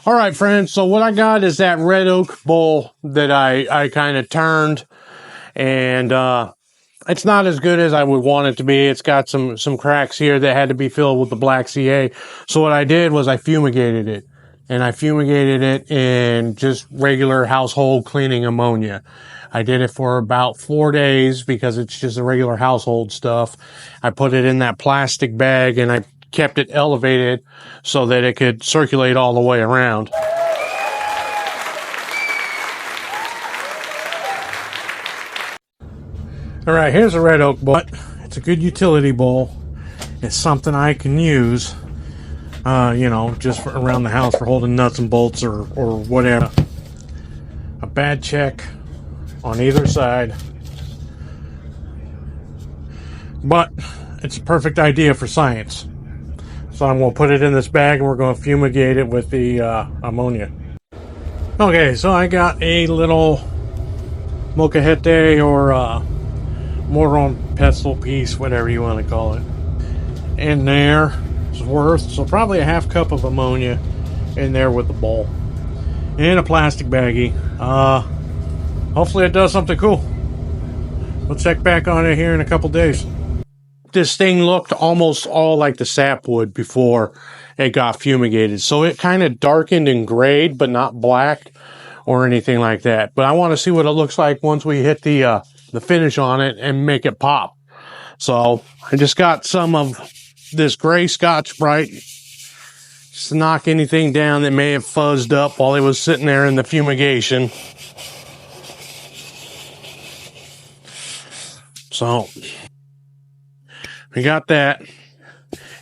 All right, friends. So what I got is that red oak bowl that I kind of turned, and it's not as good as I would want it to be. It's got some cracks here that had to be filled with the black CA. So what I did was I fumigated it, and I fumigated it in just regular household cleaning ammonia. I did it for about 4 days because it's just a regular household stuff. I put it in that plastic bag and I kept it elevated so that it could circulate all the way around. All right, here's a red oak bowl. It's a good utility bowl. It's something I can use, just around the house for holding nuts and bolts or whatever. A bad check on either side. But it's a perfect idea for science. So I'm going to put it in this bag and we're going to fumigate it with the ammonia. Okay, so I got a little molcajete or moron pestle piece, whatever you want to call it, in there. It's worth, so probably a half cup of ammonia in there with the bowl. In a plastic baggie. Hopefully it does something cool. We'll check back on it here in a couple days. This thing looked almost all like the sapwood before it got fumigated. So it kind of darkened and grayed, but not black or anything like that. But I want to see what it looks like once we hit the finish on it and make it pop. So I just got some of this gray Scotch-Brite just to knock anything down that may have fuzzed up while it was sitting there in the fumigation. So we got that.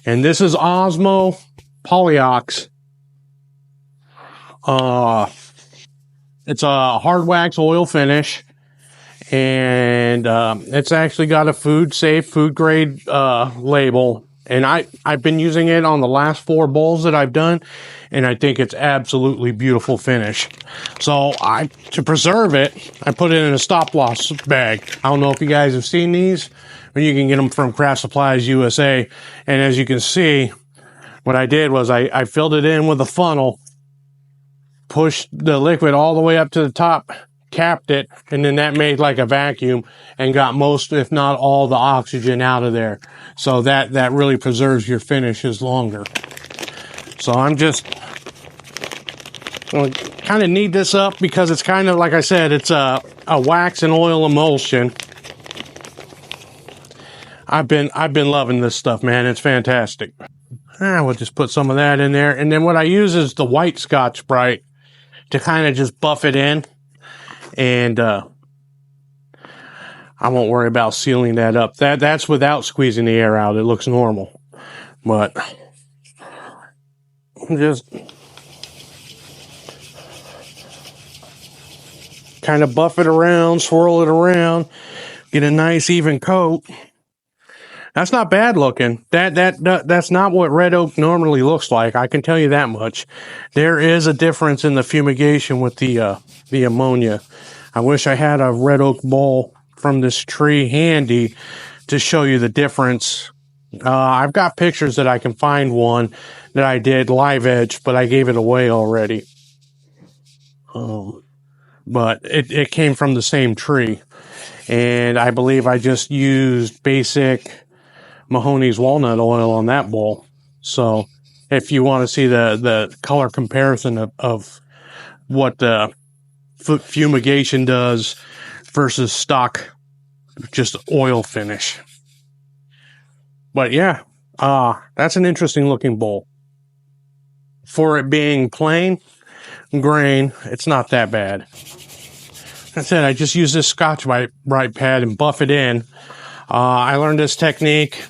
And this is Osmo Polyx. It's a hard wax oil finish. And it's actually got a food safe, food grade label. And I've been using it on the last 4 bowls that I've done, and I think it's absolutely beautiful finish. So to preserve it, I put it in a stop loss bag. I don't know if you guys have seen these, but you can get them from Craft Supplies USA. And as you can see, what I did was I filled it in with a funnel, pushed the liquid all the way up to the top, capped it, and then that made like a vacuum and got most, if not all, the oxygen out of there. So that really preserves your finishes longer. So I'm just going to kind of knead this up because it's kind of, like I said, it's a wax and oil emulsion. I've been loving this stuff, man. It's fantastic. We'll just put some of that in there. And then what I use is the white Scotch-Brite to kind of just buff it in. And I won't worry about sealing that up. That's without squeezing the air out. It looks normal. But just kind of buff it around, swirl it around, get a nice even coat. That's not bad looking. That's not what red oak normally looks like. I can tell you that much. There is a difference in the fumigation with the ammonia. I wish I had a red oak bowl from this tree handy to show you the difference. I've got pictures that I can find one that I did live edge, but I gave it away already. But it came from the same tree. And I believe I just used basic Mahoney's walnut oil on that bowl. So if you want to see the color comparison of what the fumigation does versus stock just oil finish. But yeah, that's an interesting looking bowl. For it being plain grain, it's not that bad. Like I said, I just use this Scotch-Brite pad and buff it in. I learned this technique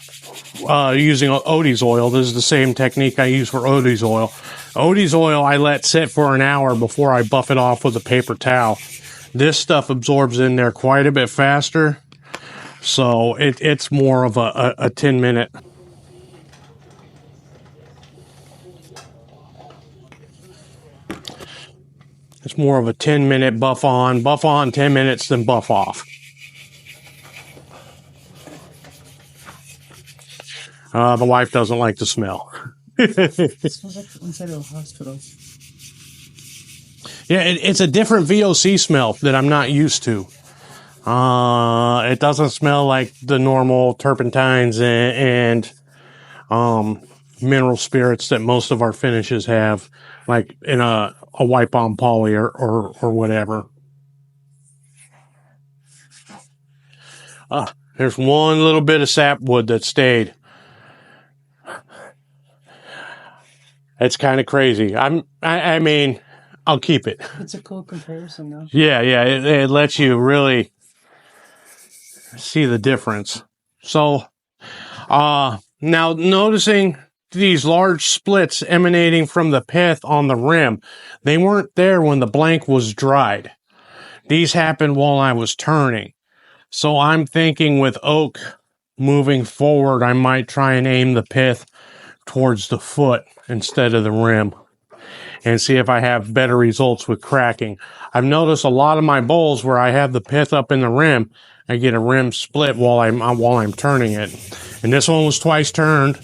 using Odie's oil. This is the same technique I use for Odie's oil. Odie's oil I let sit for an hour before I buff it off with a paper towel. This stuff absorbs in there quite a bit faster, so it's more of a 10-minute. It's more of a 10-minute buff on, 10 minutes, then buff off. The wife doesn't like the smell. It smells like inside of a hospital. Yeah, it's a different VOC smell that I'm not used to. It doesn't smell like the normal turpentines and mineral spirits that most of our finishes have, like in a wipe on poly or whatever. There's one little bit of sapwood that stayed. It's kind of crazy. I mean, I'll keep it. It's a cool comparison, though. Yeah, it lets you really see the difference. So, now noticing these large splits emanating from the pith on the rim, they weren't there when the blank was dried. These happened while I was turning. So I'm thinking with oak moving forward, I might try and aim the pith towards the foot instead of the rim and see if I have better results with cracking. I've noticed a lot of my bowls where I have the pith up in the rim, I get a rim split while I'm turning it. And this one was twice turned.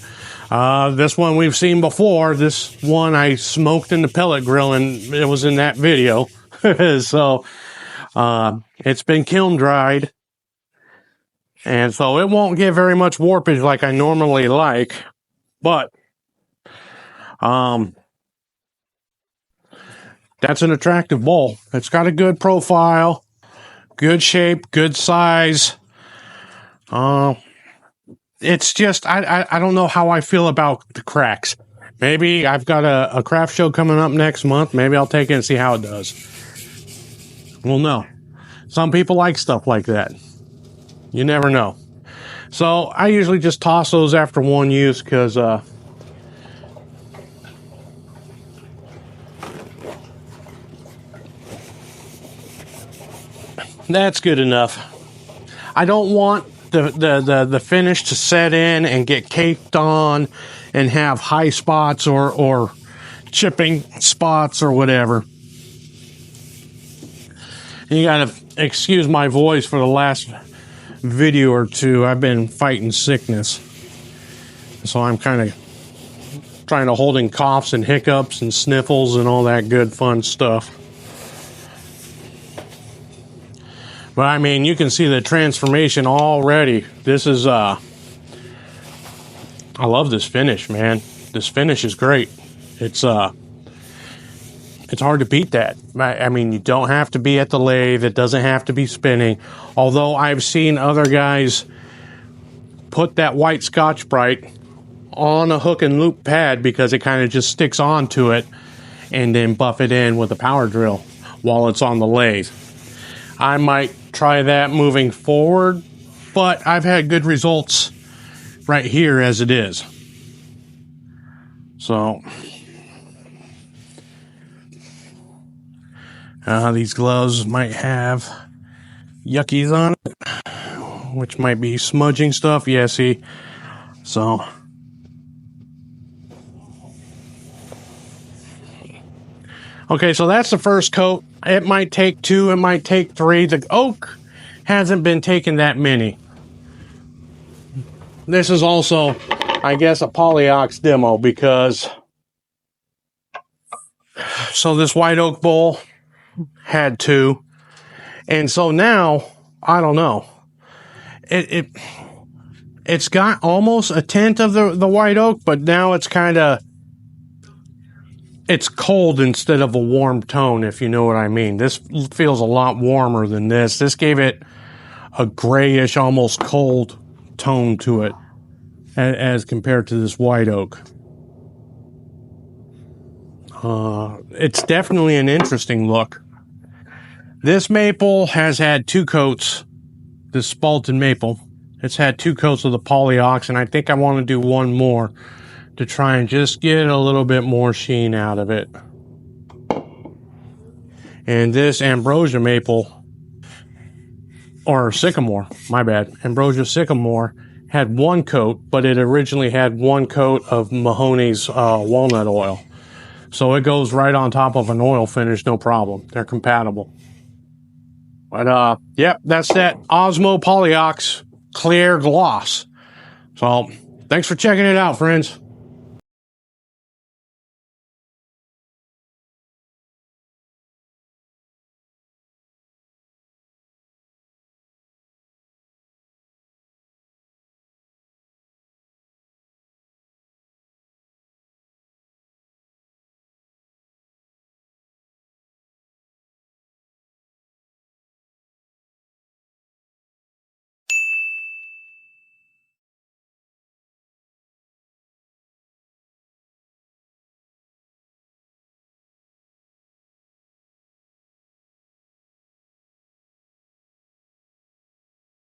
This one we've seen before. This one I smoked in the pellet grill, and it was in that video. So it's been kiln dried. And so it won't get very much warpage like I normally like. But that's an attractive bowl. It's got a good profile, good shape, good size. It's just, I don't know how I feel about the cracks. Maybe I've got a craft show coming up next month. Maybe I'll take it and see how it does. Well, no. Some people like stuff like that. You never know. So I usually just toss those after one use because that's good enough. I don't want the finish to set in and get caked on and have high spots or chipping spots or whatever. And you gotta excuse my voice for the last video or two. I've been fighting sickness, so I'm kind of trying to hold in coughs and hiccups and sniffles and all that good fun stuff. But I mean, you can see the transformation already. This is I love this finish, man. This finish is great. It's hard to beat that. I mean, you don't have to be at the lathe. It doesn't have to be spinning. Although I've seen other guys put that white Scotch-Brite on a hook and loop pad because it kind of just sticks onto it, and then buff it in with a power drill while it's on the lathe. I might try that moving forward, but I've had good results right here as it is. So these gloves might have yuckies on it, which might be smudging stuff. Yeah, see? So okay, so that's the first coat. It might take 2, it might take 3. The oak hasn't been taking that many. This is also, I guess, a Polyx demo because so this white oak bowl had 2, and so now I don't know. It's got almost a tint of the white oak, but now it's kind of, it's cold instead of a warm tone, if you know what I mean. This feels a lot warmer than this. This gave it a grayish, almost cold tone to it as compared to this white oak. It's definitely an interesting look. This maple has had 2 coats, this spalted maple. It's had 2 coats of the Polyx, and I think I want to do one more to try and just get a little bit more sheen out of it. And this ambrosia maple, or sycamore, my bad, ambrosia sycamore, had 1 coat, but it originally had 1 coat of Mahoney's walnut oil. So it goes right on top of an oil finish, no problem. They're compatible. But yep, that's that Osmo Polyx clear gloss. So thanks for checking it out, friends.